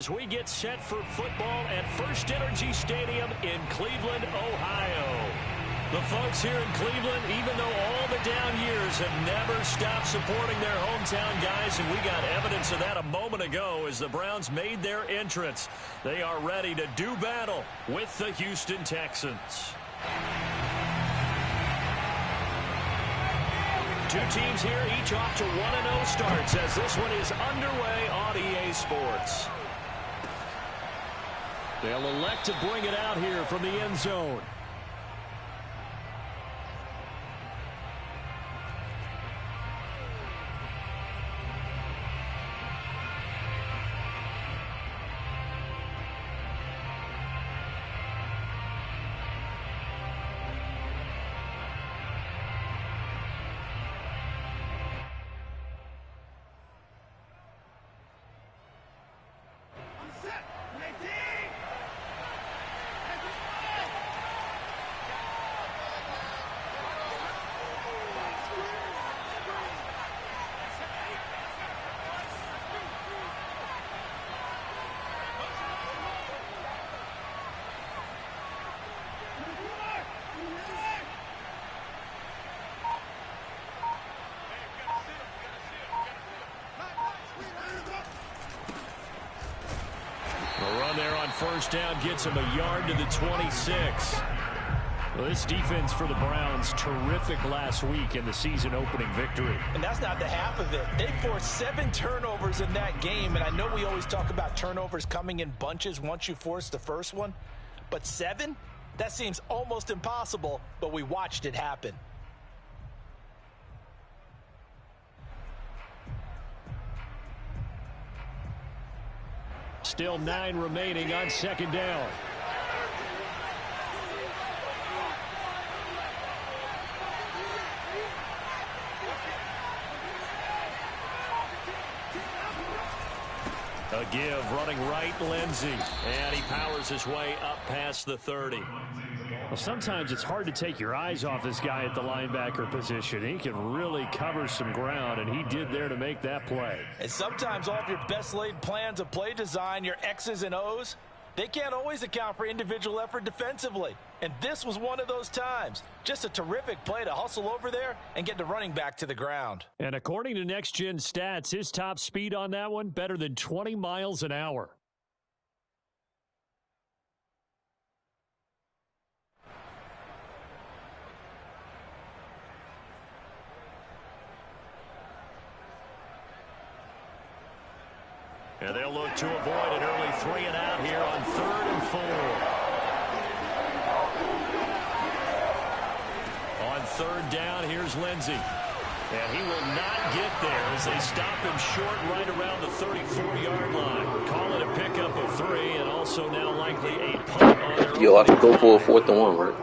As we get set for football at First Energy Stadium in Cleveland, Ohio. The folks here in Cleveland, even though all the down years, have never stopped supporting their hometown guys, and we got evidence of that a moment ago as the Browns made their entrance. They are ready to do battle with the Houston Texans. Two teams here, each off to 1-0 starts as this one is underway on EA Sports. They'll elect to bring it out here from the end zone. First down gets him a yard to the 26. Well, this defense for the Browns, terrific last week in the season-opening victory. And that's not the half of it. They forced 7 turnovers in that game, and I know we always talk about turnovers coming in bunches once you force the first one, but 7? That seems almost impossible, but we watched it happen. Still 9 remaining on second down. A give, running right, Lindsey. And he powers his way up past the 30. Well, sometimes it's hard to take your eyes off this guy at the linebacker position. He can really cover some ground, and he did there to make that play. And sometimes all of your best laid plans of play design, your X's and O's, they can't always account for individual effort defensively. And this was one of those times. Just a terrific play to hustle over there and get the running back to the ground. And according to Next Gen Stats, his top speed on that one, better than 20 miles an hour. And they'll look to avoid an early 3 and out here on 3rd and 4. On 3rd down, here's Lindsey. And he will not get there as they stop him short right around the 34-yard line. Call it a pickup of 3 and also now likely a punt on their You'll have to go for a 4th and 1, right?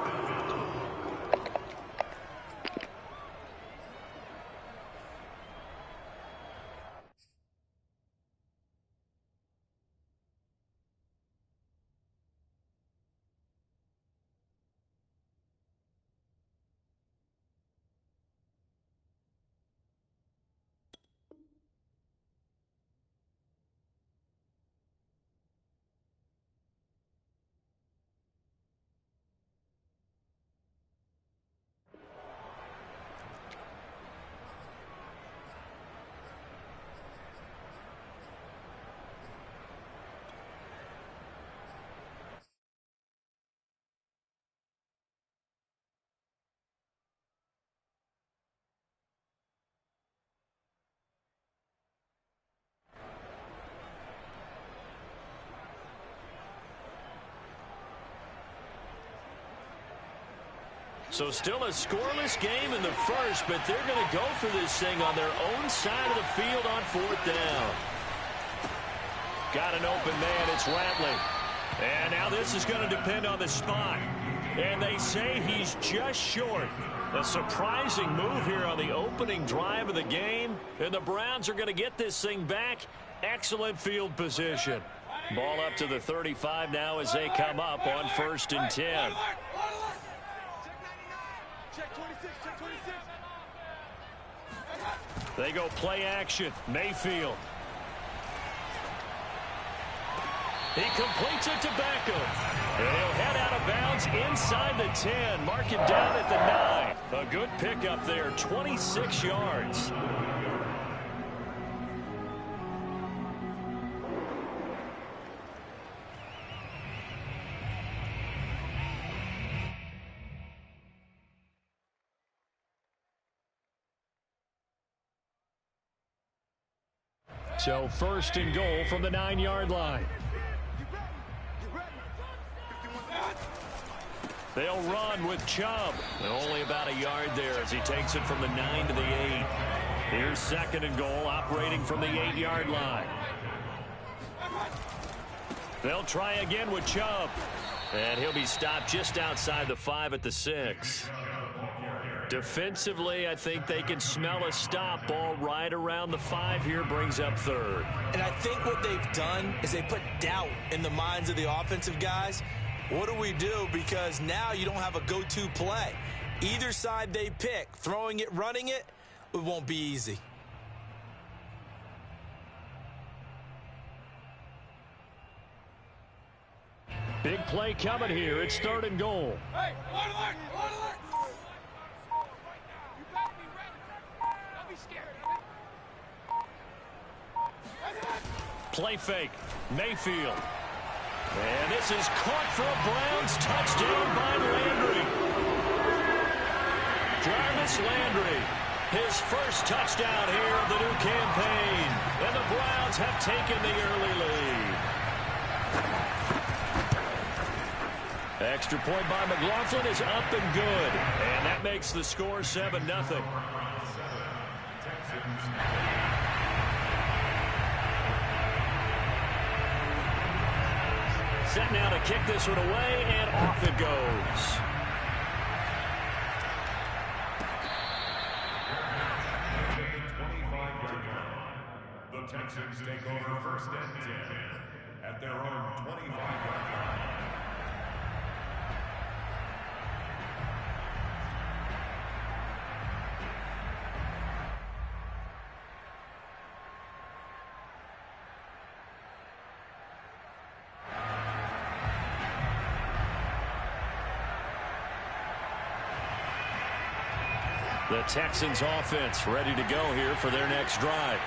So still a scoreless game in the first, but they're going to go for this thing on their own side of the field on 4th down. Got an open man, it's Rattling. And now this is going to depend on the spot. And they say he's just short. A surprising move here on the opening drive of the game. And the Browns are going to get this thing back. Excellent field position. Ball up to the 35 now as they come up on 1st and 10. They go play action. Mayfield. He completes it to Beckham. And he'll head out of bounds inside the 10. Mark him down at the 9. A good pickup there, 26 yards. So first and goal from the 9-yard line. They'll run with Chubb. Only about a yard there as he takes it from the 9 to the 8. Here's second and goal, operating from the 8-yard line. They'll try again with Chubb. And he'll be stopped just outside the 5 at the 6. Defensively, I think they can smell a stop. Ball right around the 5 here, brings up third. And I think what they've done is they put doubt in the minds of the offensive guys. What do we do? Because now you don't have a go-to play. Either side they pick, throwing it, running it, it won't be easy. Big play coming here. It's third and goal. Hey, alert! Play fake. Mayfield. And this is caught for a Browns touchdown by Landry. Jarvis Landry, his first touchdown here of the new campaign. And the Browns have taken the early lead. Extra point by McLaughlin is up and good. And that makes the score 7-0. Set now to kick this one away, and off it goes. The Texans take over first and 10 at their own 25-yard line. The Texans offense ready to go here for their next drive.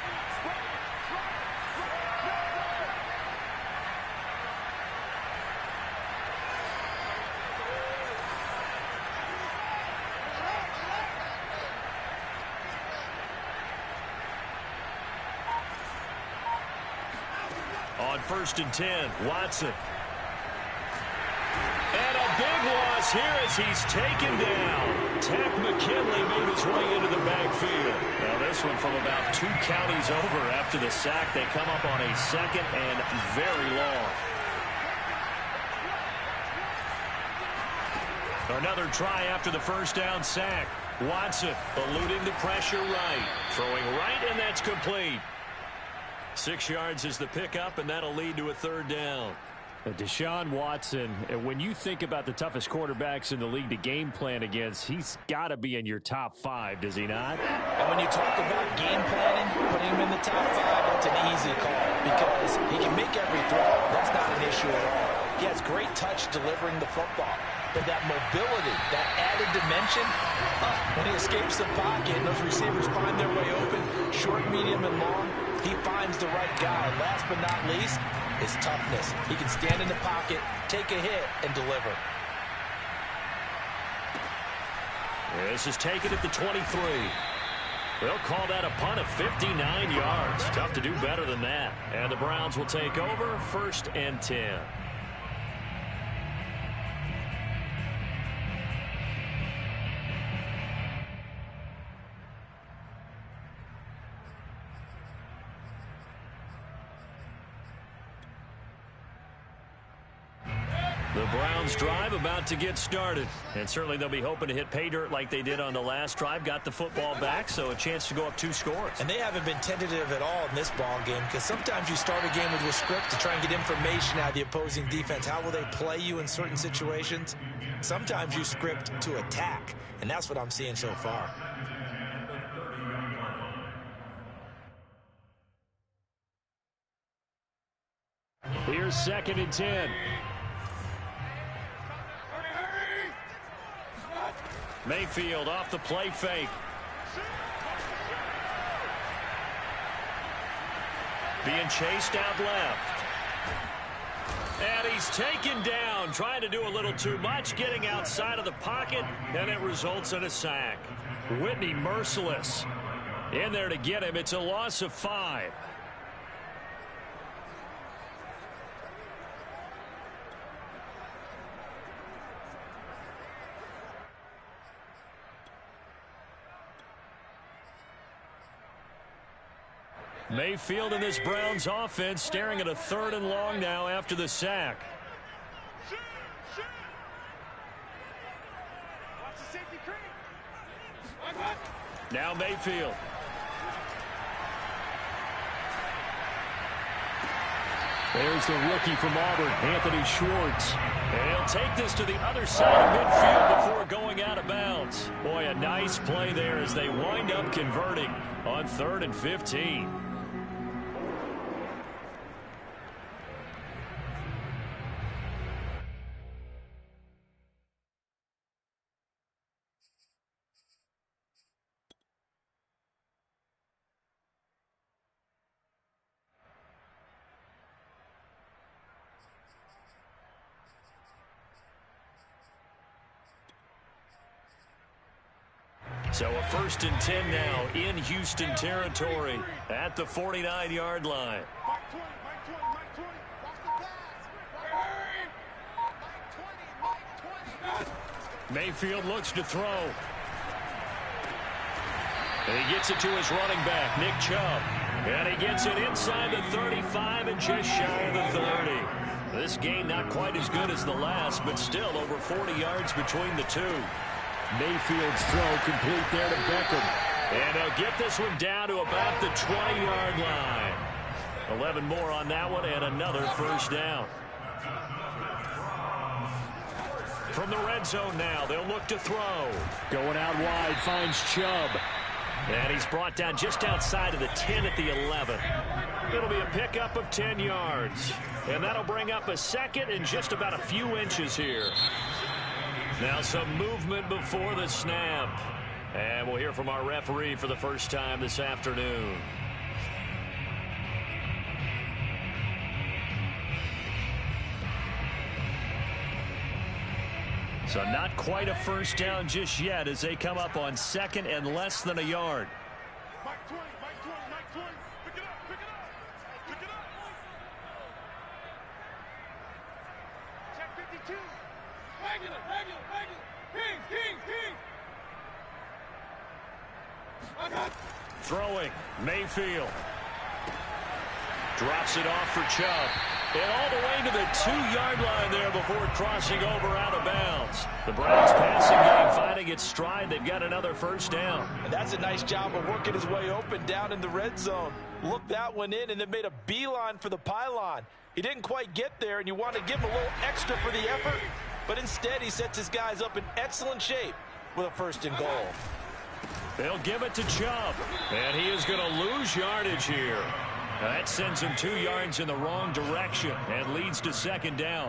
On first and 10, Watson. And a big loss here as he's taken down. Tack McKinley made his way into the backfield. Now this one from about 2 counties over after the sack. They come up on a second and very long. Another try after the first down sack. Watson eluding the pressure right. Throwing right, and that's complete. 6 yards is the pickup, and that'll lead to a third down. Deshaun Watson, when you think about the toughest quarterbacks in the league to game plan against, he's got to be in your top 5, does he not? And when you talk about game planning, putting him in the top 5, that's an easy call because he can make every throw. That's not an issue at all. He has great touch delivering the football. But that mobility, that added dimension, when he escapes the pocket and those receivers find their way open, short, medium, and long, he finds the right guy. Last but not least, his toughness. He can stand in the pocket, take a hit, and deliver. This is taken at the 23. They'll call that a punt of 59 yards. Tough to do better than that. And the Browns will take over first and 10. The Browns drive about to get started. And certainly they'll be hoping to hit pay dirt like they did on the last drive. Got the football back, so a chance to go up 2 scores. And they haven't been tentative at all in this ball game because sometimes you start a game with your script to try and get information out of the opposing defense. How will they play you in certain situations? Sometimes you script to attack, and that's what I'm seeing so far. Here's 2nd and 10. Mayfield off the play fake. Being chased out left. And he's taken down, trying to do a little too much, getting outside of the pocket, and it results in a sack. Whitney merciless in there to get him. It's a loss of 5. Mayfield in this Browns offense staring at a 3rd and long now after the sack. Now Mayfield. There's the rookie from Auburn, Anthony Schwartz. And he'll take this to the other side of midfield before going out of bounds. Boy, a nice play there as they wind up converting on 3rd and 15. So a 1st and 10 now in Houston territory at the 49-yard line. Mayfield looks to throw. And he gets it to his running back, Nick Chubb. And he gets it inside the 35 and just shy of the 30. This game not quite as good as the last, but still over 40 yards between the two. Mayfield's throw complete there to Beckham. And he'll get this one down to about the 20-yard line. 11 more on that one and another 1st down. From the red zone now, they'll look to throw. Going out wide, finds Chubb. And he's brought down just outside of the 10 at the 11. It'll be a pickup of 10 yards. And that'll bring up a 2nd and just about a few inches here. Now some movement before the snap. And we'll hear from our referee for the first time this afternoon. So not quite a 1st down just yet as they come up on 2nd and less than a yard. Throwing, Mayfield. Drops it off for Chubb. And all the way to the 2-yard line there before crossing over out of bounds. The Browns passing game finding its stride. They've got another 1st down. And that's a nice job of working his way open down in the red zone. Looked that one in and then made a beeline for the pylon. He didn't quite get there, and you want to give him a little extra for the effort. But instead, he sets his guys up in excellent shape with a 1st and goal. They'll give it to Chubb. And he is going to lose yardage here. Now that sends him 2 yards in the wrong direction and leads to 2nd down.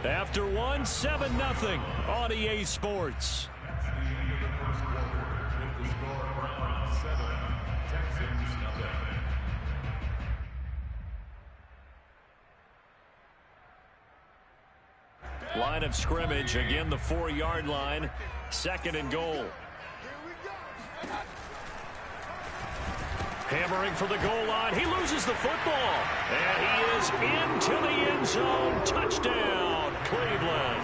After one, 7-0 on EA Sports. Line of scrimmage, again the 4-yard line, 2nd and goal. Hammering for the goal line. He loses the football. And he is into the end zone. Touchdown, Cleveland.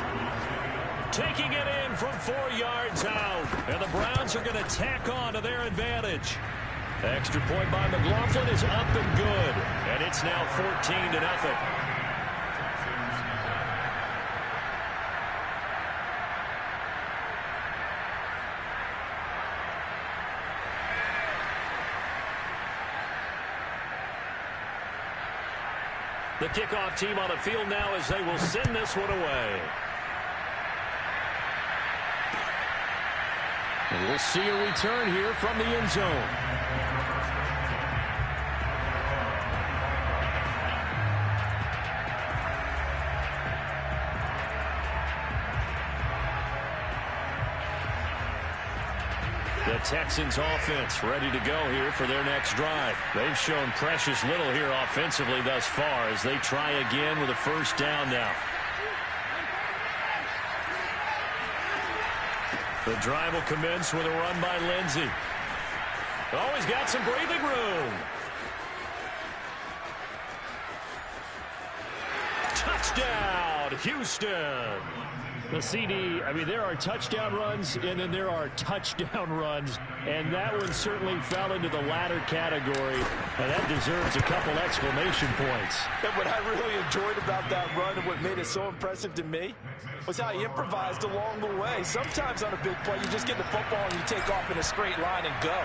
Taking it in from 4 yards out. And the Browns are going to tack on to their advantage. Extra point by McLaughlin is up and good. And it's now 14-0. The kickoff team on the field now as they will send this one away. And we'll see a return here from the end zone. Texans offense ready to go here for their next drive. They've shown precious little here offensively thus far as they try again with a first down now. The drive will commence with a run by Lindsey. Oh, he's got some breathing room. Touchdown, Houston. The CD, I mean, there are touchdown runs, and then there are touchdown runs, and that one certainly fell into the latter category, and that deserves a couple exclamation points. And what I really enjoyed about that run and what made it so impressive to me was how he improvised along the way. Sometimes on a big play, you just get the football and you take off in a straight line and go.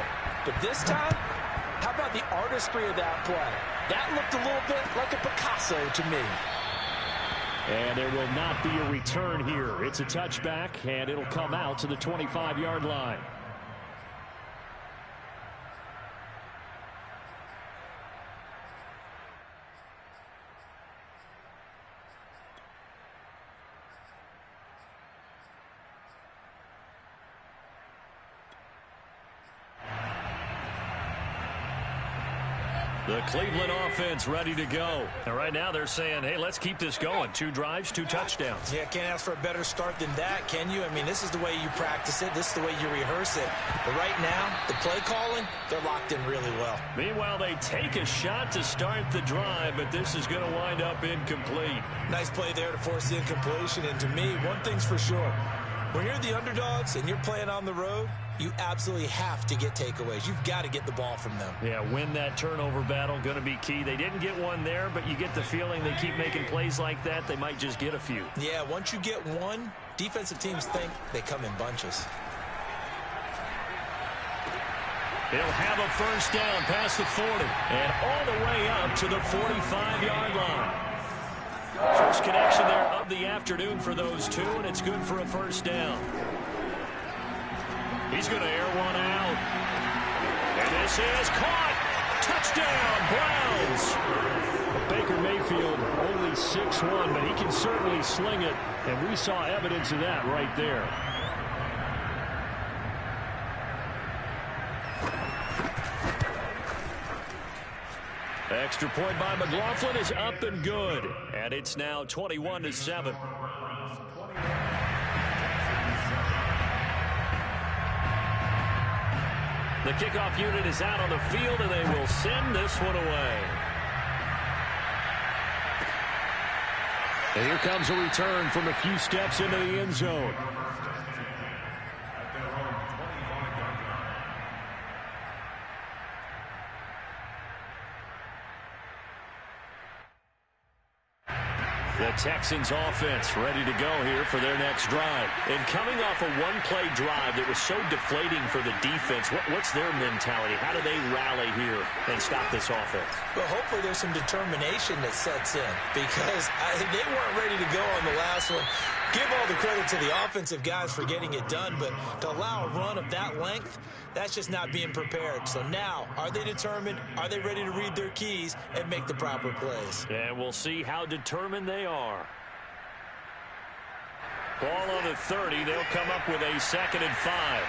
But this time, how about the artistry of that play? That looked a little bit like a Picasso to me. And there will not be a return here. It's a touchback, and it'll come out to the 25-yard line. The Cleveland offense ready to go. And right now they're saying, hey, let's keep this going. 2 drives, 2 touchdowns. Yeah, can't ask for a better start than that, can you? I mean, this is the way you practice it. This is the way you rehearse it. But right now, the play calling, they're locked in really well. Meanwhile, they take a shot to start the drive, but this is going to wind up incomplete. Nice play there to force the incompletion. And to me, one thing's for sure. When you're the underdogs and you're playing on the road, you absolutely have to get takeaways. You've got to get the ball from them. Yeah, win that turnover battle, going to be key. They didn't get one there, but you get the feeling they keep making plays like that, they might just get a few. Yeah, once you get one, defensive teams think they come in bunches. He'll have a first down past the 40 and all the way up to the 45-yard line. First connection there of the afternoon for those two, and it's good for a first down. He's going to air one out. And this is caught. Touchdown, Browns. Baker Mayfield only 6'1", but he can certainly sling it, and we saw evidence of that right there. Extra point by McLaughlin is up and good, and it's now 21-7. The kickoff unit is out on the field, and they will send this one away. And here comes a return from a few steps into the end zone. The Texans offense ready to go here for their next drive. And coming off a one-play drive that was so deflating for the defense, what's their mentality? How do they rally here and stop this offense? Well, hopefully there's some determination that sets in because they weren't ready to go on the last one. Give all the credit to the offensive guys for getting it done, but to allow a run of that length, that's just not being prepared. So now, are they determined? Are they ready to read their keys and make the proper plays? And we'll see how determined they are. Ball on the 30. They'll come up with a 2nd and 5.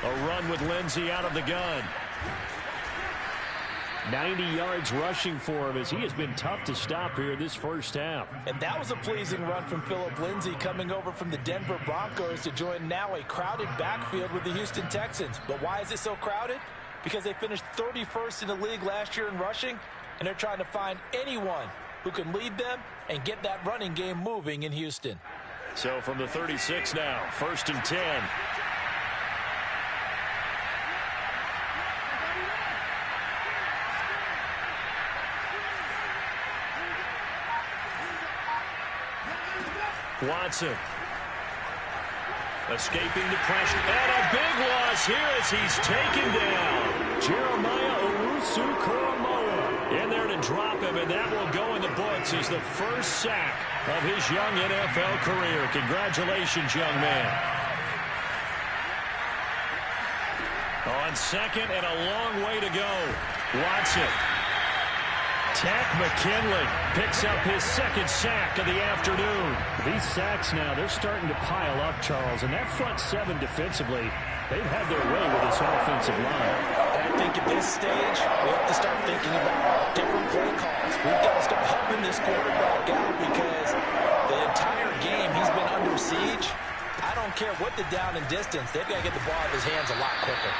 A run with Lindsey out of the gun. 90 yards rushing for him as he has been tough to stop here this first half. And that was a pleasing run from Philip Lindsay coming over from the Denver Broncos to join now a crowded backfield with the Houston Texans. But why is it so crowded? Because they finished 31st in the league last year in rushing, and they're trying to find anyone who can lead them and get that running game moving in Houston. So from the 36 now, 1st and 10. Watson escaping the pressure, and a big loss here as he's taken down. Jeremiah Owusu-Koramoah in there to drop him, and that will go in the books as the first sack of his young NFL career. Congratulations, young man. On 2nd and a long way to go. Watson Tack McKinley picks up his second sack of the afternoon. These sacks now, they're starting to pile up, Charles. And that front seven defensively, they've had their way with this offensive line. And I think at this stage, we have to start thinking about different play calls. We've got to start helping this quarterback out because the entire game he's been under siege. I don't care what the down and distance. They've got to get the ball out of his hands a lot quicker.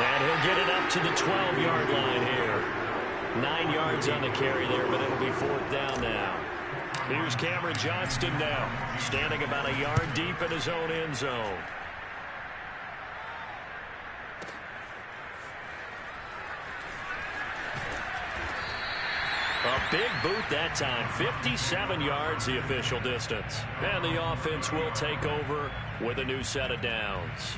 And he'll get it up to the 12-yard line here. 9 yards on the carry there, but it'll be 4th down now. Here's Cameron Johnston now, standing about a yard deep in his own end zone. A big boot that time, 57 yards the official distance. And the offense will take over with a new set of downs.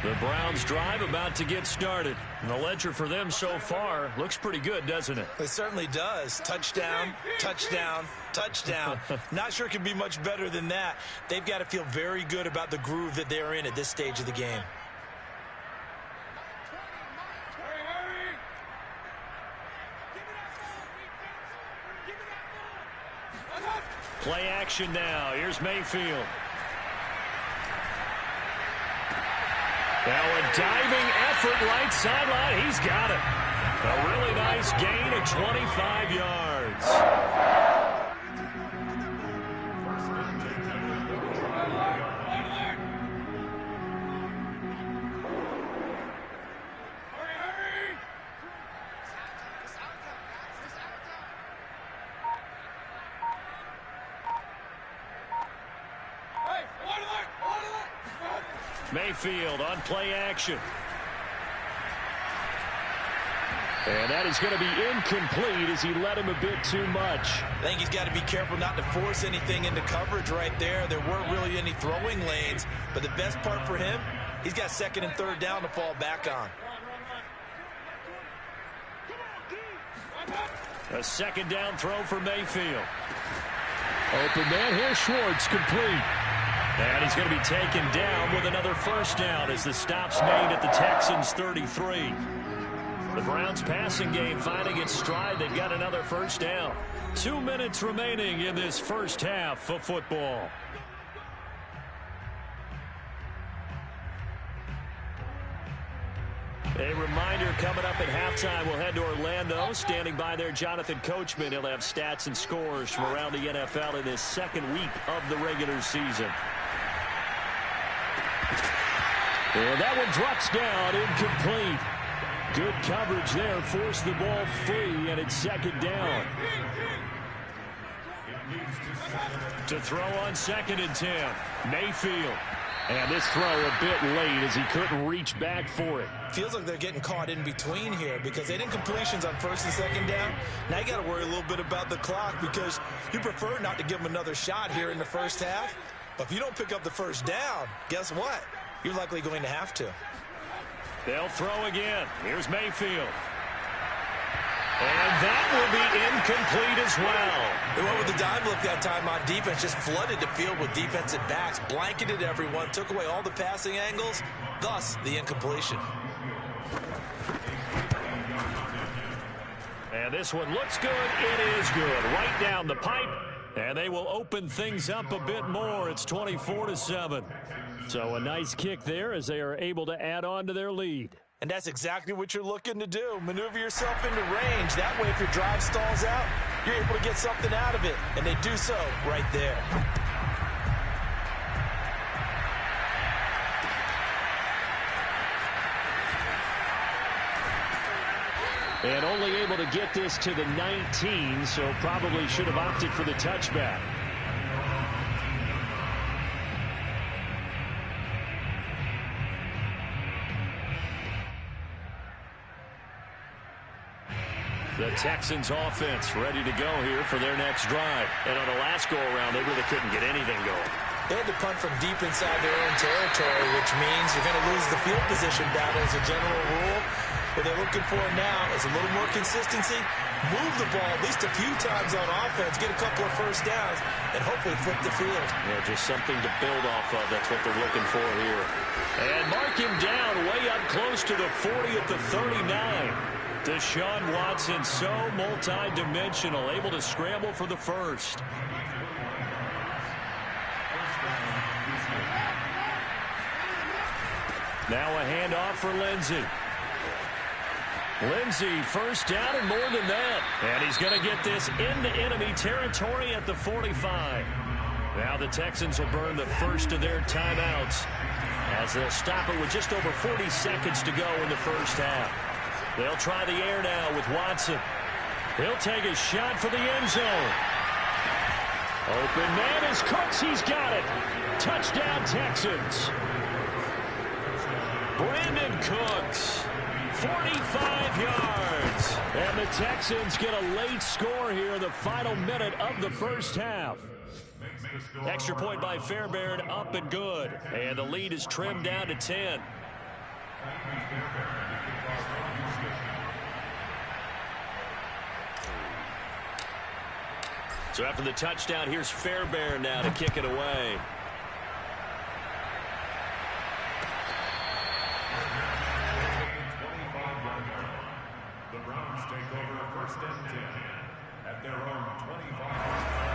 The Browns drive about to get started. And the ledger for them so far looks pretty good, doesn't it? It certainly does. Touchdown, touchdown, touchdown. Not sure it can be much better than that. They've got to feel very good about the groove that they're in at this stage of the game. Play action now. Here's Mayfield. Now a diving effort right sideline. He's got it. A really nice gain of 25 yards. Mayfield on play action. And that is going to be incomplete as he led him a bit too much. I think he's got to be careful not to force anything into coverage right there. There weren't really any throwing lanes, but the best part for him, he's got 2nd and 3rd down to fall back on. A 2nd down throw for Mayfield. Open man here, Schwartz, complete. And he's going to be taken down with another 1st down as the stop's made at the Texans' 33. The Browns passing game finding its stride. They've got another 1st down. 2 minutes remaining in this first half of football. A reminder coming up at halftime, we'll head to Orlando. Standing by there, Jonathan Coachman. He'll have stats and scores from around the NFL in this 2nd week of the regular season. And that one drops down, incomplete. Good coverage there, forced the ball free, and it's 2nd down. To throw on 2nd and 10, Mayfield. And this throw a bit late as he couldn't reach back for it. Feels like they're getting caught in between here because they didn't completions on 1st and 2nd down. Now you got to worry a little bit about the clock because you prefer not to give them another shot here in the 1st half. But if you don't pick up the 1st down, guess what? You're likely going to have to. They'll throw again. Here's Mayfield. And that will be incomplete as well. They went with the dime look that time on defense, just flooded the field with defensive backs, blanketed everyone, took away all the passing angles, thus the incompletion. And this one looks good. It is good. Right down the pipe. And they will open things up a bit more. It's 24-7. So a nice kick there as they are able to add on to their lead. And that's exactly what you're looking to do. Maneuver yourself into range. That way, if your drive stalls out, you're able to get something out of it. And they do so right there. And only able to get this to the 19, so probably should have opted for the touchback. The Texans offense ready to go here for their next drive. And on the last go-around, they really couldn't get anything going. They had to punt from deep inside their own territory, which means you're going to lose the field position battle as a general rule. What they're looking for now is a little more consistency, move the ball at least a few times on offense, get a couple of 1st downs, and hopefully flip the field. Yeah, just something to build off of. That's what they're looking for here. And mark him down way up close to the 40 at the 39. Deshaun Watson, so multi-dimensional, able to scramble for the first. Now a handoff for Lindsey. Lindsey, first down and more than that. And he's going to get this into enemy territory at the 45. Now the Texans will burn the first of their timeouts as they'll stop it with just over 40 seconds to go in the first half. They'll try the air now with Watson. He'll take a shot for the end zone. Open man is Cooks. He's got it. Touchdown, Texans. Brandon Cooks, 45 yards. And the Texans get a late score here in the final minute of the first half. Extra point by Fairbairn, up and good. And the lead is trimmed down to 10. So after the touchdown, here's Fairbairn now to kick it away. The Browns take over first and 10 at their own 25.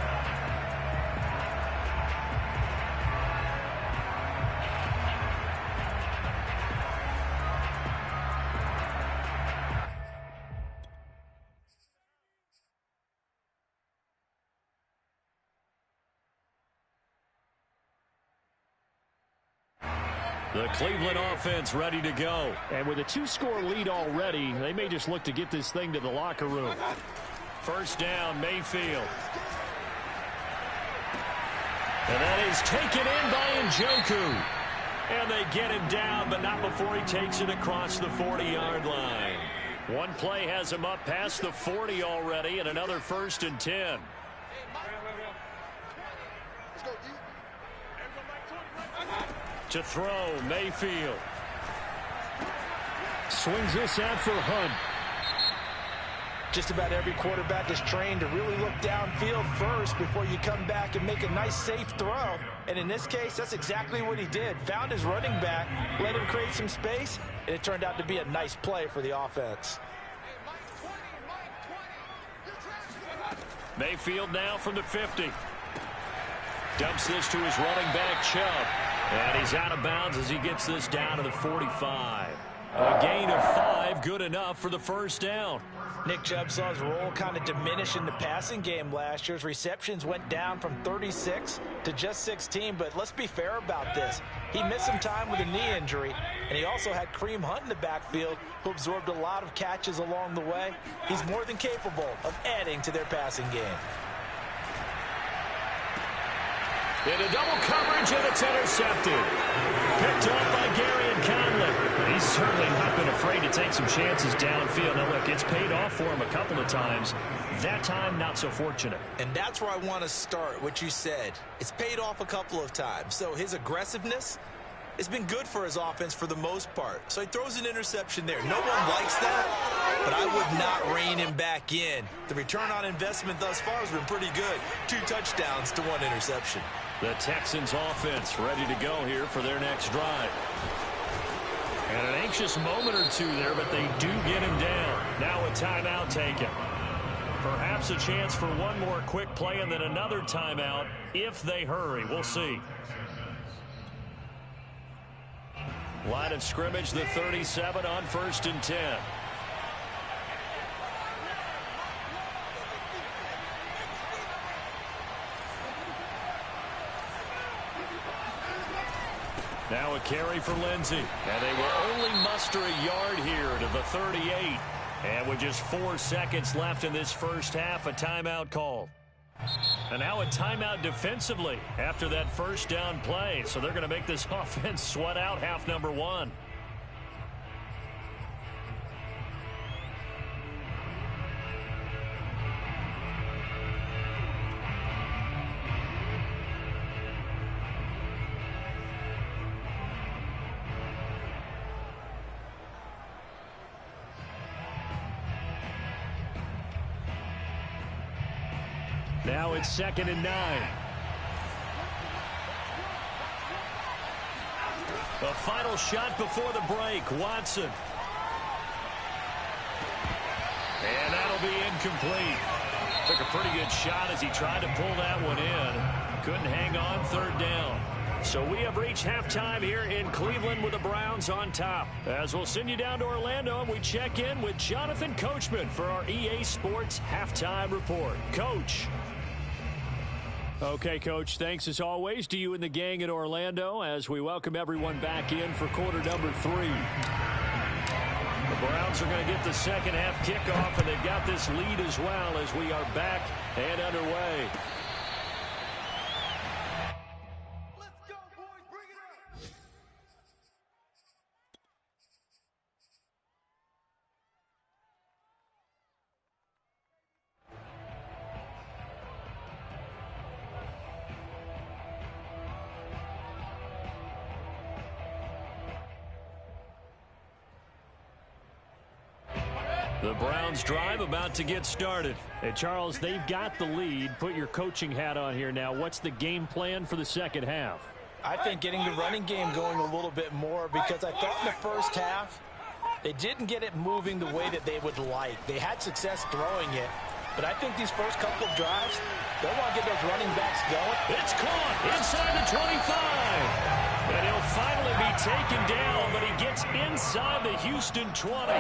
The Cleveland offense ready to go. And with a 2-score lead already, they may just look to get this thing to the locker room. First down, Mayfield. And that is taken in by Njoku. And they get him down, but not before he takes it across the 40-yard line. One play has him up past the 40 already, and another first and 10. To throw, Mayfield. Swings this out for Hunt. Just about every quarterback is trained to really look downfield first before you come back and make a nice, safe throw. And in this case, that's exactly what he did. Found his running back, let him create some space, and it turned out to be a nice play for the offense. Mayfield now from the 50. Dumps this to his running back, Chubb. And he's out of bounds as he gets this down to the 45. A gain of 5, good enough for the first down. Nick Chubb saw his role kind of diminish in the passing game last year's receptions went down from 36 to just 16, but let's be fair about this. He missed some time with a knee injury, and he also had Kareem Hunt in the backfield, who absorbed a lot of catches along the way. He's more than capable of adding to their passing game. Into double coverage, and it's intercepted. Picked up by Gary and Conley. He's certainly not been afraid to take some chances downfield. Now, look, it's paid off for him a couple of times. That time, not so fortunate. And that's where I want to start, what you said. It's paid off a couple of times. So his aggressiveness has been good for his offense for the most part. So he throws an interception there. No one likes that, but I would not rein him back in. The return on investment thus far has been pretty good. 2 touchdowns to 1 interception. The Texans offense ready to go here for their next drive. And an anxious moment or two there, but they do get him down. Now a timeout taken. Perhaps a chance for one more quick play and then another timeout if they hurry. We'll see. Line of scrimmage, the 37 on 1st and 10. Now a carry for Lindsey. And they will only muster a yard here to the 38. And with just 4 seconds left in this first half, a timeout call. And now a timeout defensively after that first down play. So they're going to make this offense sweat out half number 1. Now it's 2nd and 9. The final shot before the break. Watson. And that'll be incomplete. Took a pretty good shot as he tried to pull that one in. Couldn't hang on third down. So we have reached halftime here in Cleveland with the Browns on top. As we'll send you down to Orlando, and we check in with Jonathan Coachman for our EA Sports Halftime Report. Coach. Okay, Coach, thanks as always to you and the gang in Orlando as we welcome everyone back in for quarter number 3. The Browns are going to get the second half kickoff, and they've got this lead as well as we are back and underway. The Browns drive about to get started. And Charles, they've got the lead. Put your coaching hat on here now. What's the game plan for the second half? I think getting the running game going a little bit more, because I thought in the first half they didn't get it moving the way that they would like. They had success throwing it, but I think these first couple of drives, they'll want to get those running backs going. It's caught inside the 25. And he'll finally be taken down, but he gets inside the Houston 20.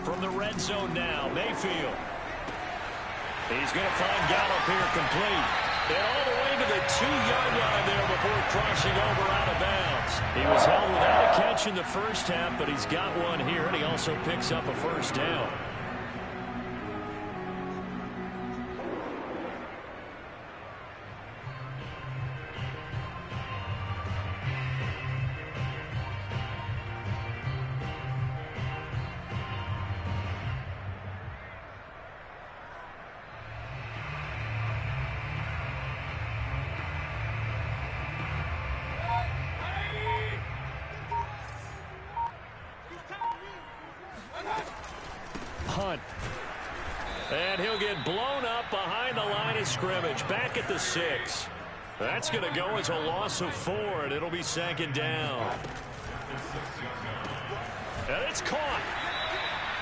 From the red zone now, Mayfield. He's going to find Gallup here complete. And all the way to the 2-yard line there before crossing over out of bounds. He was held without a catch in the first half, but he's got one here, and he also picks up a first down. Hunt. And he'll get blown up behind the line of scrimmage. Back at the 6. That's going to go as a loss of 4, and it'll be second down. And it's caught.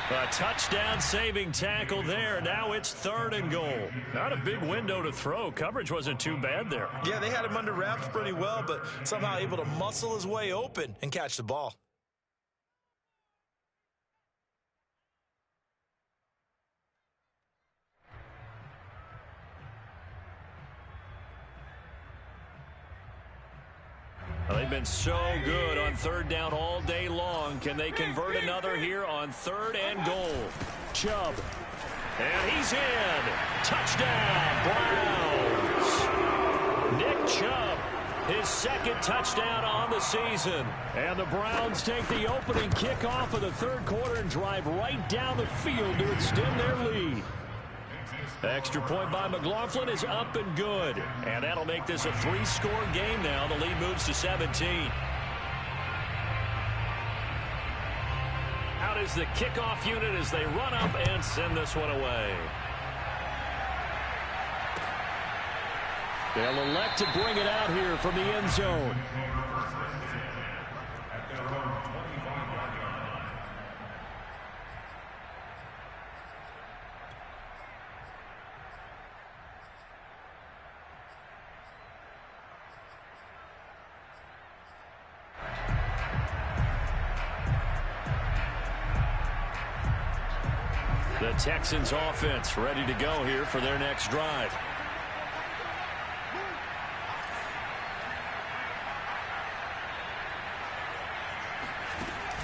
A touchdown-saving tackle there. Now it's 3rd and goal. Not a big window to throw. Coverage wasn't too bad there. Yeah, they had him under wraps pretty well, but somehow able to muscle his way open and catch the ball. Well, they've been so good on 3rd down all day long. Can they convert another here on 3rd and goal? Chubb. And he's in. Touchdown, Browns. Nick Chubb, his 2nd touchdown on the season. And the Browns take the opening kickoff of the 3rd quarter and drive right down the field to extend their lead. Extra point by McLaughlin is up and good. And that'll make this a 3-score game now. The lead moves to 17. Out is the kickoff unit as they run up and send this one away. They'll elect to bring it out here from the end zone. The Texans offense ready to go here for their next drive.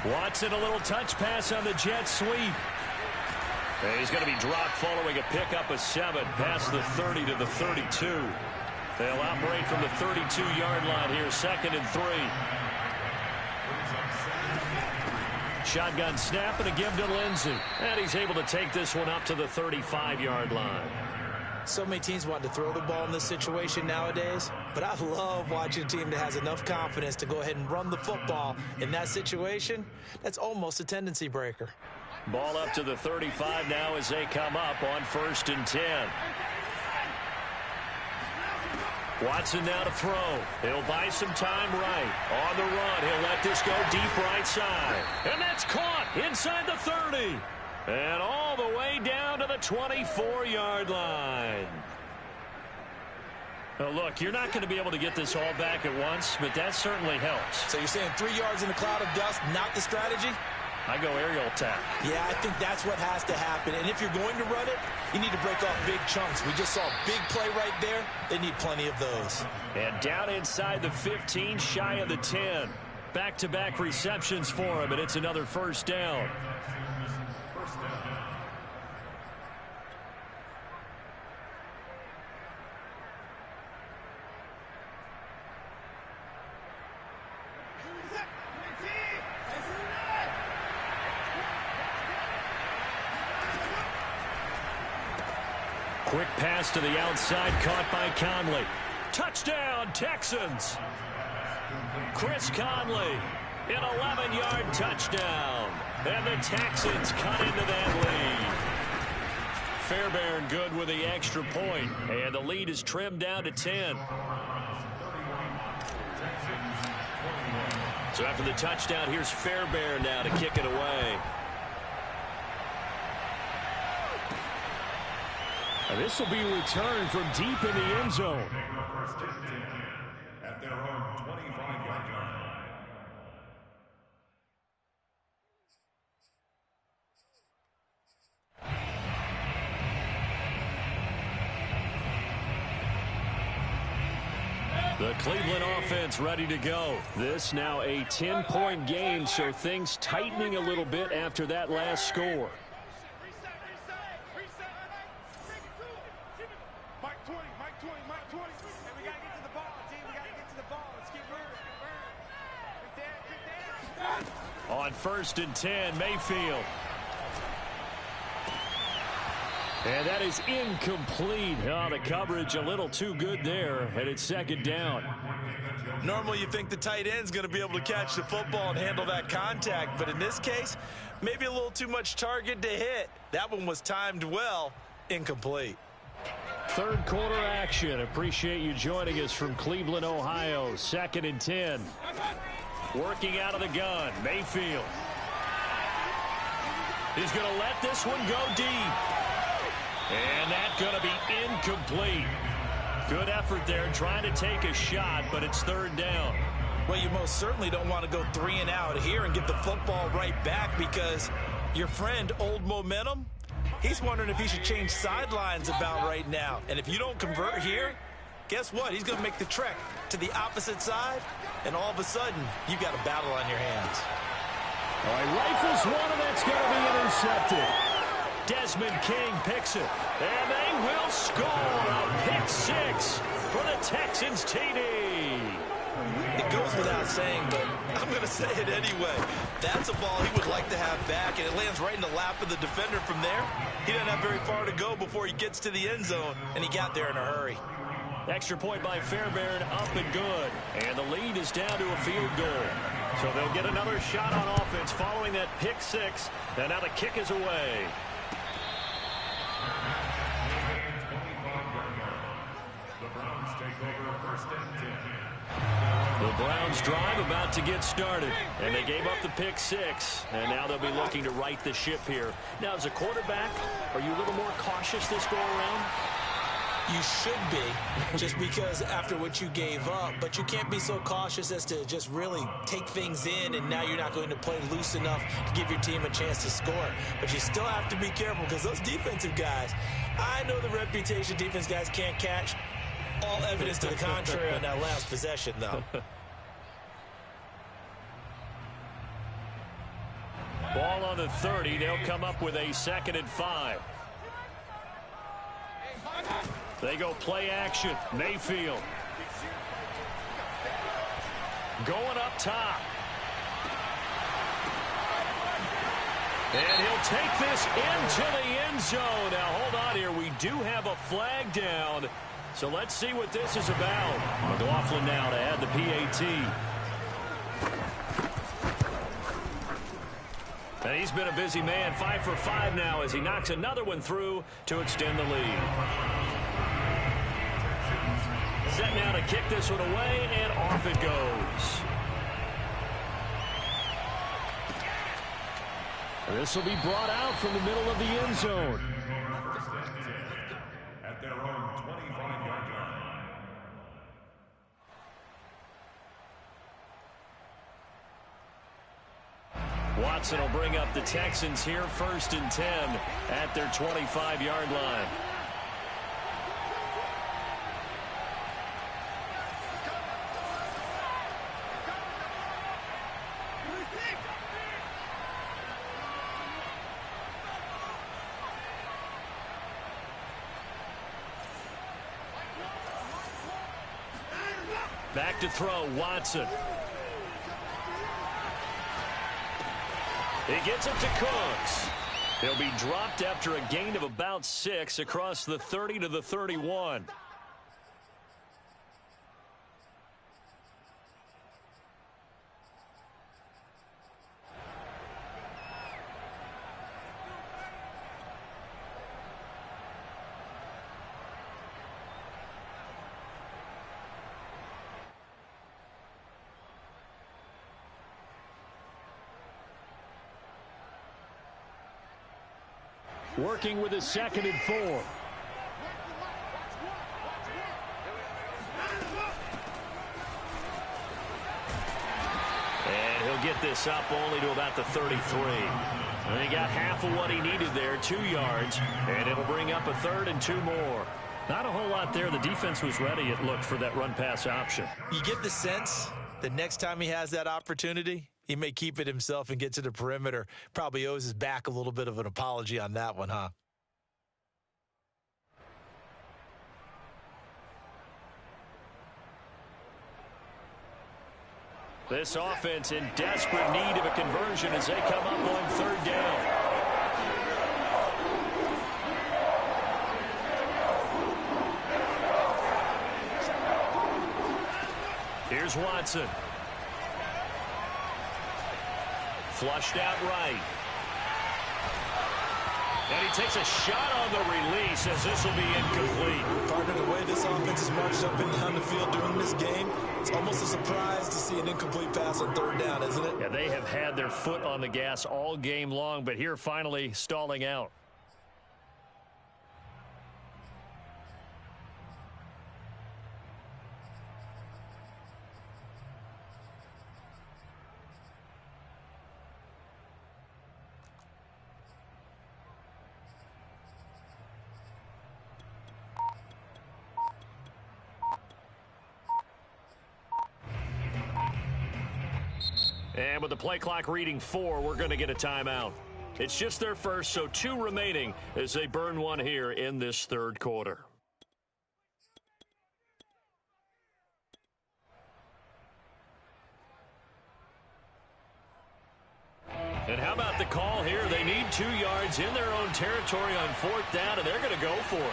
Watson, a little touch pass on the jet sweep. And he's going to be dropped following a pickup of 7 past the 30 to the 32. They'll operate from the 32-yard line here, 2nd and 3. Shotgun snap and a give to Lindsey. And he's able to take this one up to the 35-yard line. So many teams want to throw the ball in this situation nowadays, but I love watching a team that has enough confidence to go ahead and run the football in that situation. That's almost a tendency breaker. Ball up to the 35 now as they come up on 1st and 10. Watson now to throw. He'll buy some time right. On the run, he'll let this go deep right side. And that's caught inside the 30. And all the way down to the 24-yard line. Well, look, you're not going to be able to get this all back at once, but that certainly helps. So you're saying 3 yards in a cloud of dust, not the strategy? I go aerial attack. Yeah, I think that's what has to happen. And if you're going to run it, you need to break off big chunks. We just saw a big play right there. They need plenty of those. And down inside the 15, shy of the 10. Back-to-back receptions for him, and it's another first down. Quick pass to the outside, caught by Conley. Touchdown, Texans. Chris Conley, an 11-yard touchdown. And the Texans cut into that lead. Fairbairn good with the extra point, and the lead is trimmed down to 10. So after the touchdown, here's Fairbairn now to kick it away. And this will be returned from deep in the end zone. At their own 25-yard line. The Cleveland offense ready to go. This now a 10-point game, so things tightening a little bit after that last score. On 1st and 10, Mayfield. And that is incomplete. Oh, the coverage a little too good there, and it's 2nd down. Normally you think the tight end's going to be able to catch the football and handle that contact, but in this case, maybe a little too much target to hit. That one was timed well, incomplete. 3rd quarter action. Appreciate you joining us from Cleveland, Ohio. 2nd and 10. Working out of the gun, Mayfield. He's going to let this one go deep. And that's going to be incomplete. Good effort there trying to take a shot, but it's 3rd down. Well, you most certainly don't want to go 3 and out here and get the football right back because your friend, Old Momentum, he's wondering if he should change sidelines about right now. And if you don't convert here, guess what? He's going to make the trek to the opposite side, and all of a sudden, you've got a battle on your hands. All right, rifles one, and that's going to be intercepted. Desmond King picks it, and they will score a pick-6 for the Texans TD. It goes without saying, but I'm going to say it anyway. That's a ball he would like to have back, and it lands right in the lap of the defender from there. He doesn't have very far to go before he gets to the end zone, and he got there in a hurry. Extra point by Fairbairn, up and good. And the lead is down to a field goal. So they'll get another shot on offense following that pick-6, and now the kick is away. The Browns drive about to get started, and they gave up the pick-6, and now they'll be looking to right the ship here. Now, as a quarterback, are you a little more cautious this go-around? You should be, just because after what you gave up, but you can't be so cautious as to just really take things in, and now you're not going to play loose enough to give your team a chance to score. But you still have to be careful because those defensive guys, I know the reputation defense guys can't catch. All evidence to the contrary on that last possession, though. Ball on the 30. They'll come up with a 2nd and 5. They go play action. Mayfield. Going up top. And he'll take this into the end zone. Now, hold on here. We do have a flag down. So let's see what this is about. McLaughlin now to add the PAT. And he's been a busy man, 5 for 5 now as he knocks another one through to extend the lead. set now to kick this one away, and off it goes. This will be brought out from the middle of the end zone. At their own 25-yard line. Watson will bring up the Texans here, 1st and 10 at their 25-yard line. Back to throw, Watson. He gets it to Cooks. He'll be dropped after a gain of about 6 across the 30 to the 31. Working with his 2nd and 4. And he'll get this up only to about the 33. And he got half of what he needed there, 2 yards, and it'll bring up a 3rd and 2 more. Not a whole lot there. The defense was ready, it looked, for that run-pass option. You get the sense that next time he has that opportunity, he may keep it himself and get to the perimeter. Probably owes his back a little bit of an apology on that one, huh? This offense in desperate need of a conversion as they come up on 3rd down. Here's Watson. Flushed out right. And he takes a shot on the release as this will be incomplete. Partner, the way this offense has marched up and down the field during this game, it's almost a surprise to see an incomplete pass on 3rd down, isn't it? Yeah, they have had their foot on the gas all game long, but here finally stalling out. And with the play clock reading 4, we're going to get a timeout. It's just their first, so 2 remaining as they burn one here in this 3rd quarter. And how about the call here? They need 2 yards in their own territory on 4th down, and they're going to go for it.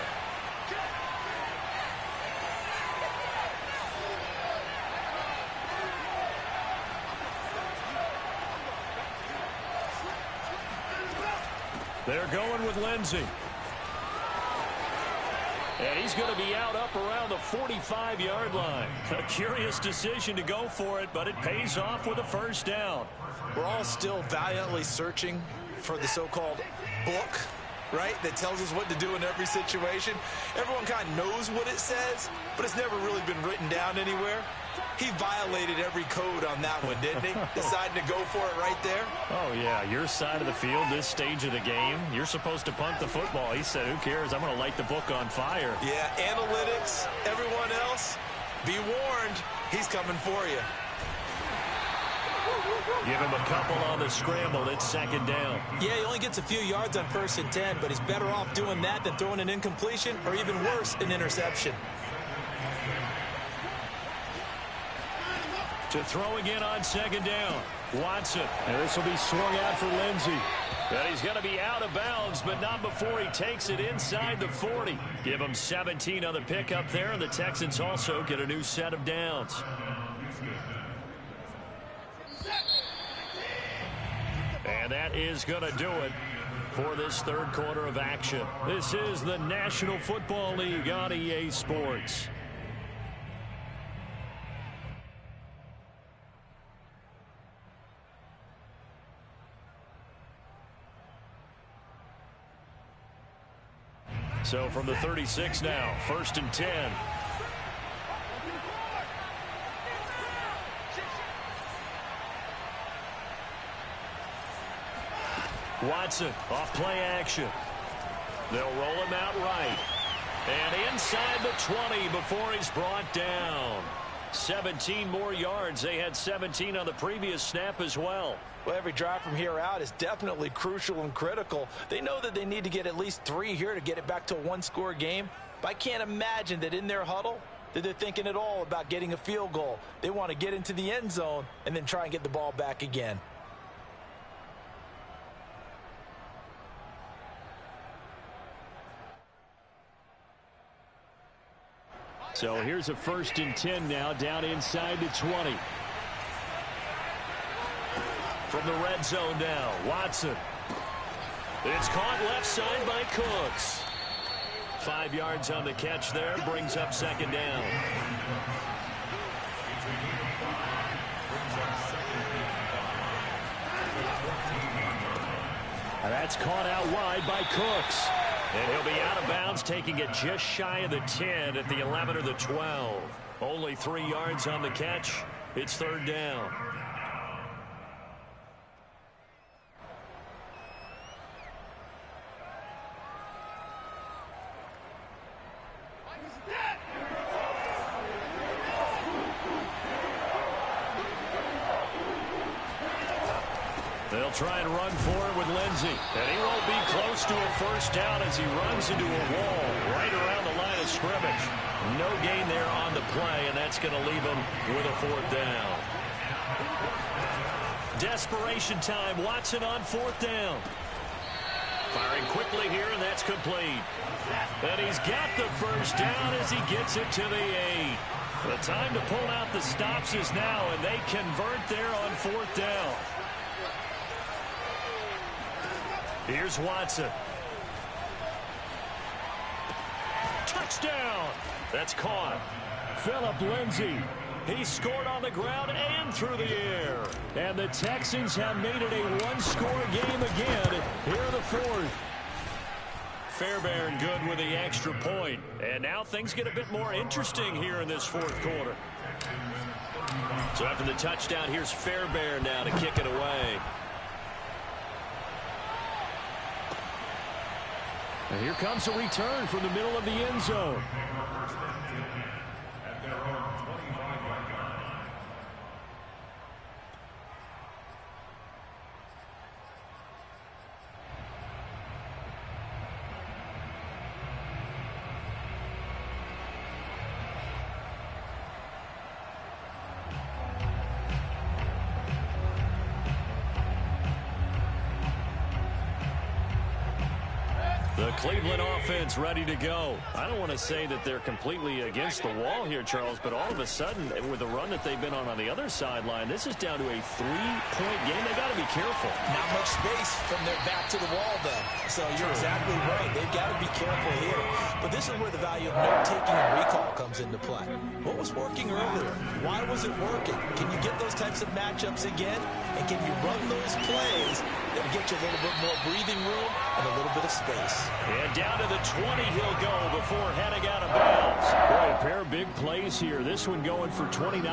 They're going with Lindsey. And he's going to be out up around the 45-yard line. A curious decision to go for it, but it pays off with a 1st down. We're all still valiantly searching for the so-called book, right, that tells us what to do in every situation. Everyone kind of knows what it says, but it's never really been written down anywhere. He violated every code on that one, didn't he? Deciding to go for it right there. Oh, yeah, your side of the field, this stage of the game, you're supposed to punt the football. He said, who cares? I'm going to light the book on fire. Yeah, analytics, everyone else, be warned, he's coming for you. Give him a couple on the scramble. It's 2nd down. Yeah, he only gets a few yards on 1st and 10, but he's better off doing that than throwing an incompletion or even worse, an interception. To throw again on 2nd down. Watson. And this will be swung out for Lindsey. And he's going to be out of bounds, but not before he takes it inside the 40. Give him 17 on the pickup there, and the Texans also get a new set of downs. And that is going to do it for this 3rd quarter of action. This is the National Football League on EA Sports. So from the 36 now, 1st and 10. Watson off play action. They'll roll him out right. And inside the 20 before he's brought down. 17 more yards. They had 17 on the previous snap as well. Well, every drive from here out is definitely crucial and critical. They know that they need to get at least 3 here to get it back to a one-score game. But I can't imagine that in their huddle that they're thinking at all about getting a field goal. They want to get into the end zone and then try and get the ball back again. So here's a 1st and 10 now, down inside the 20. From the red zone now, Watson. It's caught left side by Cooks. 5 yards on the catch there, brings up 2nd down. And that's caught out wide by Cooks. And he'll be out of bounds, taking it just shy of the 10 at the 11 or the 12. Only 3 yards on the catch. It's 3rd down. They'll try and run for it with Lindsey. And he won't be close to a 1st down as he runs into a wall right around the line of scrimmage. No gain there on the play, and that's going to leave him with a 4th down. Desperation time. Watson on 4th down. Firing quickly here, and that's complete. And he's got the 1st down as he gets it to the 8. The time to pull out the stops is now, and they convert there on 4th down. Here's Watson. Touchdown. That's caught. Phillip Lindsay. He scored on the ground and through the air. And the Texans have made it a one-score game again here in the 4th. Fairbairn good with the extra point. And now things get a bit more interesting here in this 4th quarter. So after the touchdown, here's Fairbairn now to kick it away. And here comes a return from the middle of the end zone. The Cleveland offense ready to go. I don't want to say that they're completely against the wall here, Charles, but all of a sudden, with the run that they've been on the other sideline, this is down to a 3-point game. They got to be careful. Not much space from their back to the wall, though. So you're exactly right. They've got to be careful here. But this is where the value of note-taking and recall comes into play. What was working earlier? Why was it working? Can you get those types of matchups again? And can you run those plays that get you a little bit more breathing room and a little bit of space? And down to the 20 he'll go before heading out of bounds. Boy, a pair of big plays here. This one going for 29.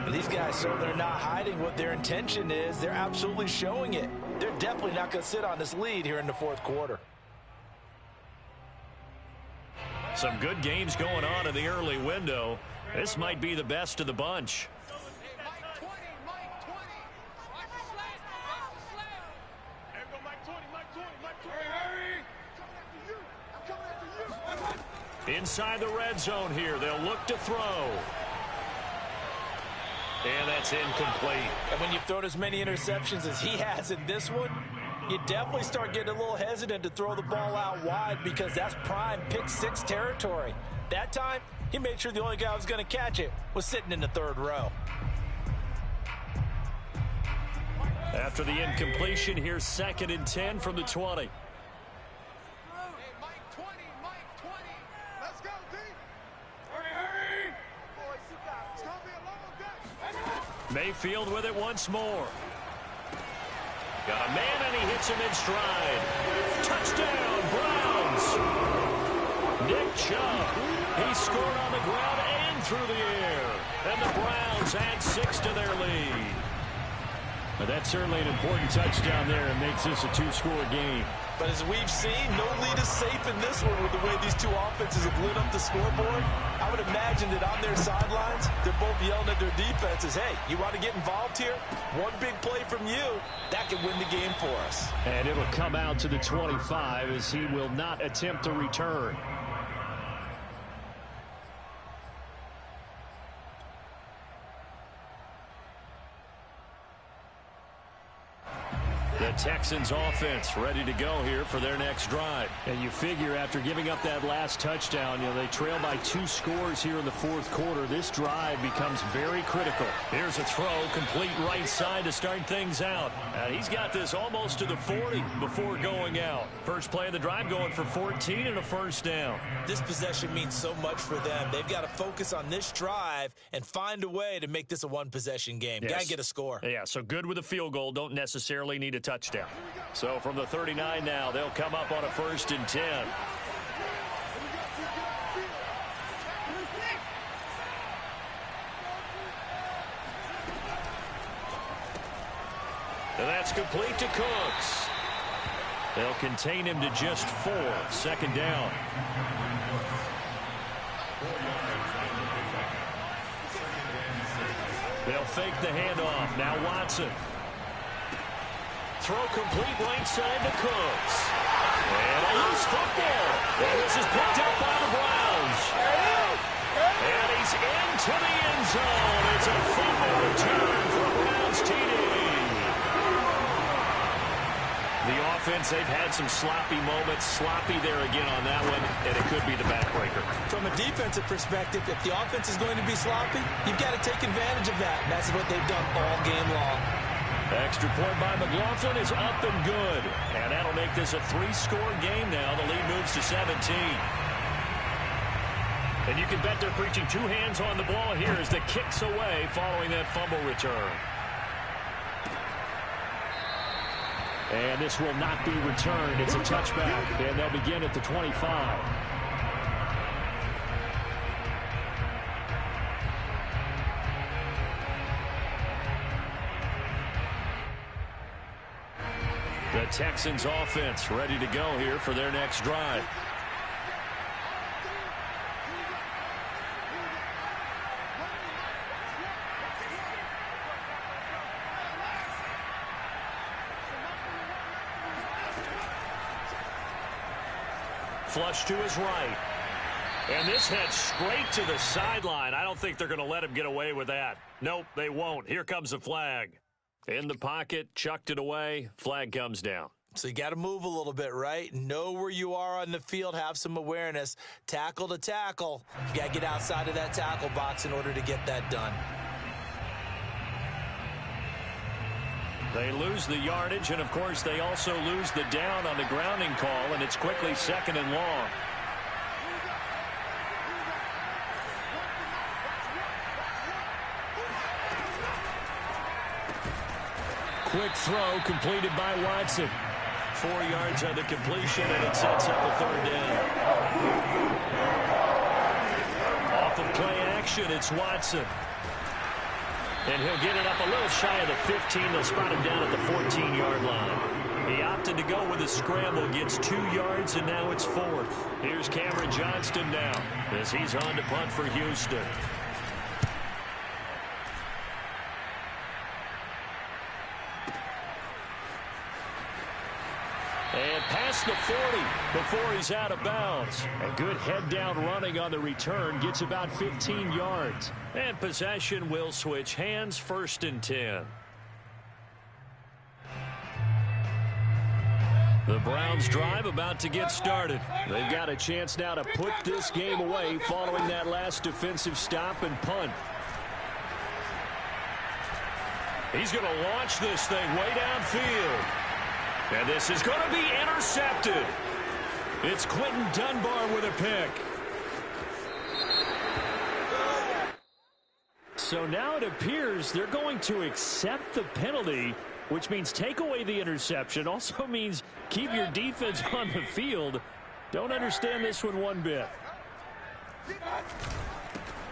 And these guys, so they're not hiding what their intention is. They're absolutely showing it. They're definitely not going to sit on this lead here in the 4th quarter. Some good games going on in the early window. This might be the best of the bunch. Inside the red zone here, they'll look to throw. And that's incomplete. And when you've thrown as many interceptions as he has in this one, you definitely start getting a little hesitant to throw the ball out wide because that's prime pick-6 territory. That time, he made sure the only guy who was going to catch it was sitting in the 3rd row. After the incompletion, here's 2nd and 10 from the 20. Mayfield with it once more. Got a man, and he hits him in stride. Touchdown, Browns! through the air. And the Browns add 6 to their lead. But that's certainly an important touchdown there and makes this a 2-score game. But as we've seen, no lead is safe in this one with the way these two offenses have lit up the scoreboard. I would imagine that on their sidelines, they're both yelling at their defenses, hey, you want to get involved here? One big play from you, that can win the game for us. And it'll come out to the 25 as he will not attempt to return. The Texans offense ready to go here for their next drive. And you figure after giving up that last touchdown, they trail by 2 scores here in the fourth quarter. This drive becomes very critical. Here's a throw, complete right side to start things out. He's got this almost to the 40 before going out. First play of the drive going for 14 and a first down. This possession means so much for them. They've got to focus on this drive and find a way to make this a one-possession game. Yes. Got to get a score. Yeah, so good with a field goal. Don't necessarily need a touchdown. So from the 39 now, they'll come up on a 1st and 10. And that's complete to Cooks. They'll contain him to just 4. 2nd down. They'll fake the handoff. Now Watson. Throw complete right side to Cooks. And a loose football. And this is picked up by the Browns. And he's into the end zone. It's a fumble return for a Browns TD. The offense, they've had some sloppy moments. Sloppy there again on that one, and it could be the backbreaker. From a defensive perspective, if the offense is going to be sloppy, you've got to take advantage of that. And that's what they've done all game long. Extra point by McLaughlin is up and good. And that'll make this a 3-score game now. The lead moves to 17. And you can bet they're preaching 2 hands on the ball here as the kick's away following that fumble return. And this will not be returned. It's a touchback. And they'll begin at the 25. The Texans offense ready to go here for their next drive. Flush to his right. And this heads straight to the sideline. I don't think they're going to let him get away with that. Nope, they won't. Here comes the flag. In the pocket, chucked it away, flag comes down. So you got to move a little bit, right? Know where you are on the field, have some awareness. Tackle to tackle. You got to get outside of that tackle box in order to get that done. They lose the yardage, and of course they also lose the down on the grounding call, and it's quickly 2nd and long. Quick throw completed by Watson. 4 yards on the completion, and it sets up a 3rd down. Off of play action, it's Watson. And he'll get it up a little shy of the 15. They'll spot him down at the 14-yard line. He opted to go with a scramble, gets 2 yards, and now it's 4th. Here's Cameron Johnston now as he's on to punt for Houston. And past the 40 before he's out of bounds. A good head-down running on the return. Gets about 15 yards. And possession will switch hands. 1st and 10. The Browns drive about to get started. They've got a chance now to put this game away following that last defensive stop and punt. He's going to launch this thing way downfield. And this is going to be intercepted. It's Quentin Dunbar with a pick. So now it appears they're going to accept the penalty, which means take away the interception. Also means keep your defense on the field. Don't understand this one bit.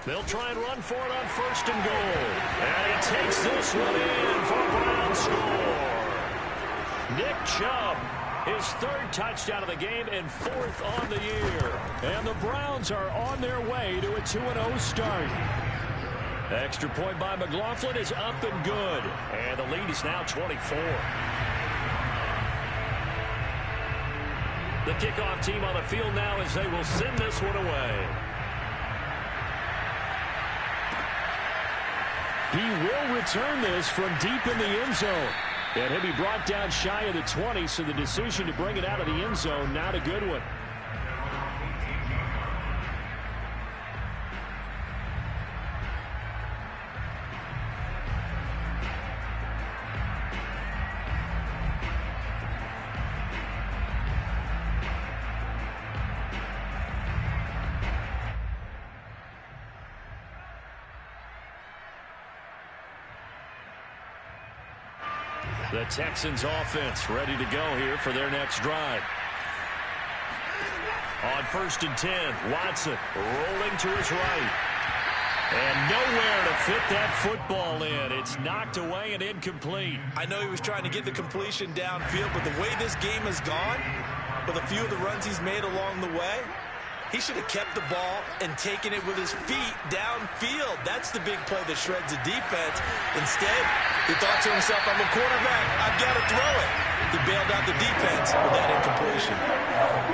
They'll try and run for it on 1st and goal. And he takes this one in for a Brown score. Nick Chubb, his 3rd touchdown of the game and 4th on the year. And the Browns are on their way to a 2-0 start. Extra point by McLaughlin is up and good. And the lead is now 24. The kickoff team on the field now as they will send this one away. He will return this from deep in the end zone. And he'll be brought down shy of the 20, so the decision to bring it out of the end zone, not a good one. The Texans offense ready to go here for their next drive. On 1st and 10, Watson rolling to his right. And nowhere to fit that football in. It's knocked away and incomplete. I know he was trying to get the completion downfield, but the way this game has gone, with a few of the runs he's made along the way, he should have kept the ball and taken it with his feet downfield. That's the big play that shreds the defense. Instead, he thought to himself, I'm a quarterback, I've got to throw it. He bailed out the defense with that incompletion.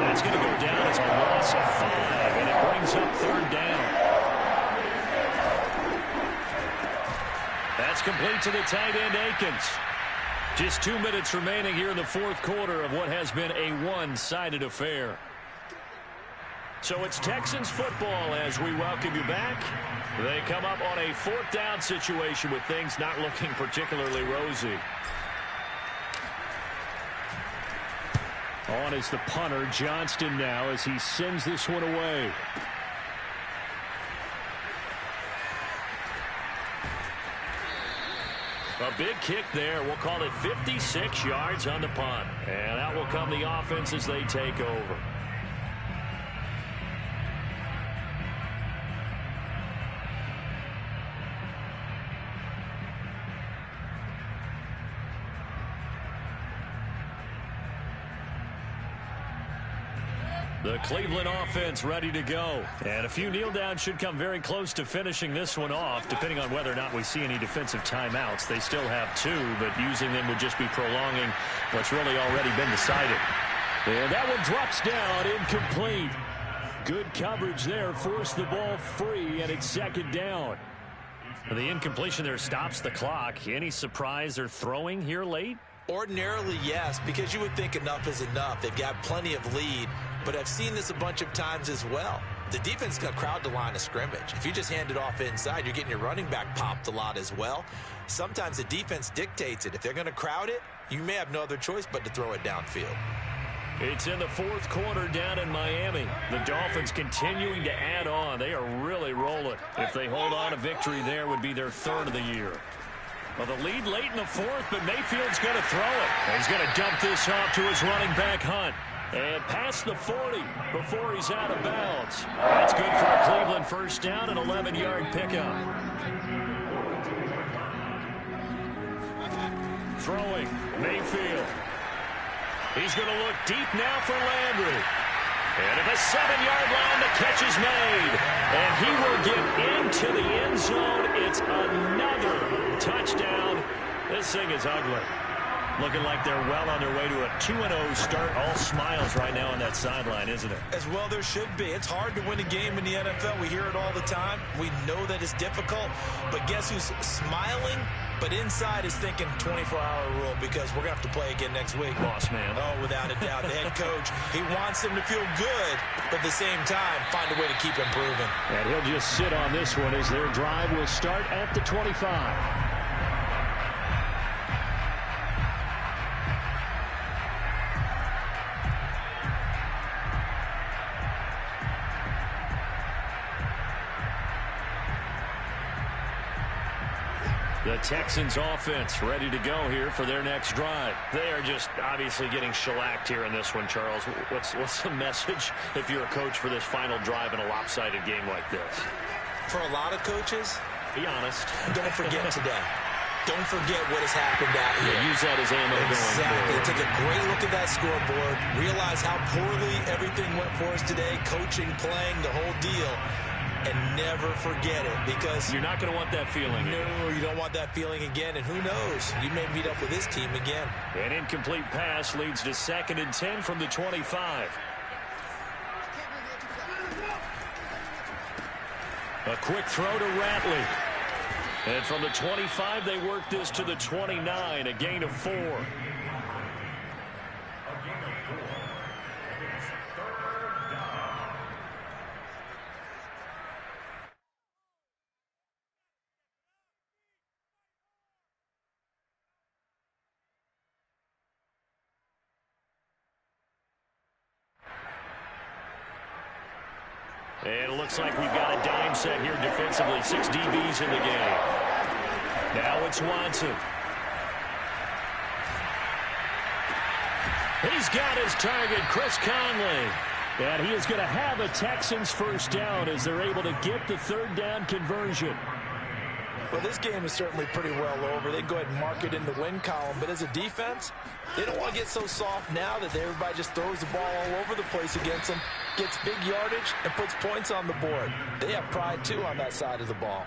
That's going to go down as a loss of 5, and it brings up 3rd down. That's complete to the tight end, Akins. Just 2 minutes remaining here in the 4th quarter of what has been a one-sided affair. So it's Texans football as we welcome you back. They come up on a 4th down situation with things not looking particularly rosy. On is the punter, Johnston, now as he sends this one away. A big kick there. We'll call it 56 yards on the punt. And out will come the offense as they take over. The Cleveland offense ready to go. And a few kneel downs should come very close to finishing this one off, depending on whether or not we see any defensive timeouts. They still have 2, but using them would just be prolonging what's really already been decided. And that one drops down, incomplete. Good coverage there, forced the ball free, and it's 2nd down. The incompletion there stops the clock. Any surprise they're throwing here late? Ordinarily, yes, because you would think enough is enough. They've got plenty of lead, but I've seen this a bunch of times as well. The defense can crowd the line of scrimmage. If you just hand it off inside, you're getting your running back popped a lot as well. Sometimes the defense dictates it. If they're going to crowd it, you may have no other choice but to throw it downfield. It's in the 4th quarter down in Miami. The Dolphins continuing to add on. They are really rolling. If they hold on, a victory there would be their 3rd of the year. Well, the lead late in the 4th, but Mayfield's going to throw it. He's going to dump this off to his running back, Hunt. And past the 40 before he's out of bounds. That's good for a Cleveland 1st down and 11-yard pickup. Throwing, Mayfield. He's going to look deep now for Landry. And at the 7-yard line, the catch is made. And he will get into the end zone. It's another touchdown. This thing is ugly. Looking like they're well on their way to a 2-0 start. All smiles right now on that sideline, isn't it? As well there should be. It's hard to win a game in the NFL. We hear it all the time. We know that it's difficult. But guess who's smiling? But inside is thinking 24-hour rule because we're going to have to play again next week. Boss man. Oh, without a doubt. The head coach, he wants them to feel good, but at the same time, find a way to keep improving. And he'll just sit on this one as their drive will start at the 25. The Texans offense ready to go here for their next drive. They are just obviously getting shellacked here in this one, Charles. What's the message if you're a coach for this final drive in a lopsided game like this? For a lot of coaches, be honest. Don't forget today. Don't forget what has happened out here. Yeah, use that as ammo going forward. Take a great look at that scoreboard. Realize how poorly everything went for us today. Coaching, playing, the whole deal. And never forget it, because you're not going to want that feeling. No, you don't want that feeling again. And who knows? You may meet up with this team again. An incomplete pass leads to 2nd and 10 from the 25. A quick throw to Ratley. And from the 25, they work this to the 29, a gain of 4. And it looks like we've got a dime set here defensively. 6 DBs in the game. Now it's Watson. He's got his target, Chris Conley. And he is going to have a Texans first down as they're able to get the 3rd down conversion. Well, this game is certainly pretty well over. They can go ahead and mark it in the win column. But as a defense, they don't want to get so soft now that everybody just throws the ball all over the place against them, gets big yardage, and puts points on the board. They have pride, too, on that side of the ball.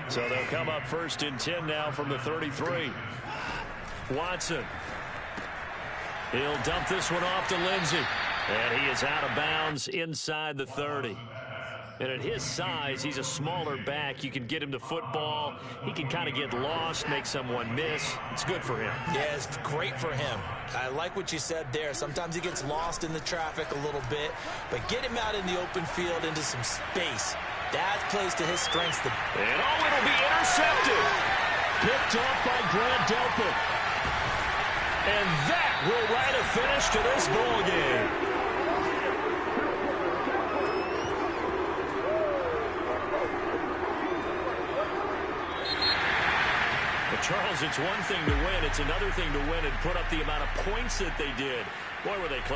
So they'll come up 1st and 10 now from the 33. Watson. He'll dump this one off to Lindsey. And he is out of bounds inside the 30. And at his size, he's a smaller back. You can get him to football. He can kind of get lost, make someone miss. It's good for him. Yeah, it's great for him. I like what you said there. Sometimes he gets lost in the traffic a little bit, but get him out in the open field into some space. That plays to his strengths. And it'll be intercepted. Picked off by Grant Delpit. And that will write a finish to this ball game. Charles, it's one thing to win. It's another thing to win and put up the amount of points that they did. Boy, were they close.